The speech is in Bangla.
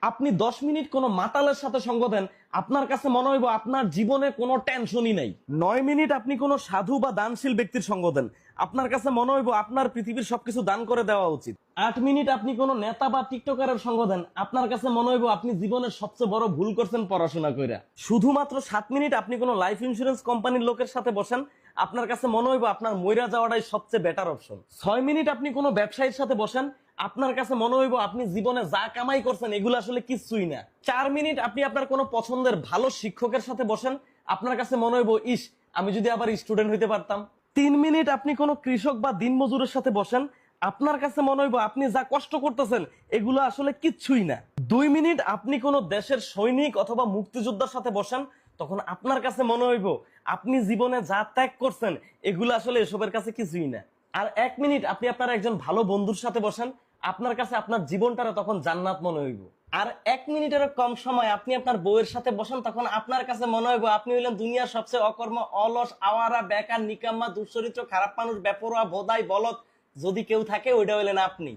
আপনি 10 মিনিট কোনো মাতালের সাথে সঙ্গ দেন, আপনার কাছে মনে হইব আপনার জীবনে কোনো টেনশনই নাই। 9 মিনিট আপনি কোনো সাধু বা দানশীল ব্যক্তির সঙ্গ দেন, আপনার কাছে মনে হইব আপনার পৃথিবীর সবকিছু দান করে দেওয়া উচিত। 8 মিনিট আপনি কোনো নেতা বা টিকটকারের সঙ্গ দেন, আপনার কাছে মনে হইব আপনি জীবনের সবচেয়ে বড় ভুল করছেন পড়াশোনা কইরা। শুধুমাত্র 7 মিনিট আপনি কোনো লাইফ ইন্স্যুরেন্স কোম্পানির লোকের সাথে বসেন, আপনার কাছে মনে হইব আপনার মইরা যাওয়াটাই সবচেয়ে বেটার অপশন। 6 মিনিট আপনি কোনো ব্যবসায়ীর সাথে বসেন, আপনার কাছে মনে হইব আপনি জীবনে যা কামাই করছেন এগুলো আসলে কিছুই না। 4 মিনিট আপনি আপনার কোনো পছন্দের ভালো শিক্ষকের সাথে বসেন, আপনার কাছে মনে হইব ইস, আমি যদি আবার স্টুডেন্ট হইতে পারতাম। 3 মিনিট আপনি কোনো কৃষক বা দিনমজুরের সাথে বসেন, আপনার কাছে মনে হইব আপনি যা কষ্ট করতেছেন এগুলো আসলে কিচ্ছুই না। 2 মিনিট আপনি কোনো দেশের সৈনিক অথবা মুক্তিযোদ্ধার সাথে বসেন, তখন আপনার কাছে মনে হইব আপনি জীবনে যা ত্যাগ করছেন এগুলো আসলে এসবের কাছে কিছুই না। আর 1 মিনিট আপনি আপনার একজন ভালো বন্ধুর সাথে বসেন, আপনার কাছে আপনার জীবনটারে তখন জান্নাত মনে হইব। আর 1 মিনিটেরও কম সময় আপনি আপনার বউয়ের সাথে বসেন, তখন আপনার কাছে মনে হইব আপনি হইলেন দুনিয়ার সবচেয়ে অকর্ম, অলস, আওয়ারা, বেকার, নিকাম্মা, দুশ্চরিত্র, খারাপ মানুষ, বেপরোয়া, বোধাই, বলদ যদি কেউ থাকে ওইটা হইলেন আপনি।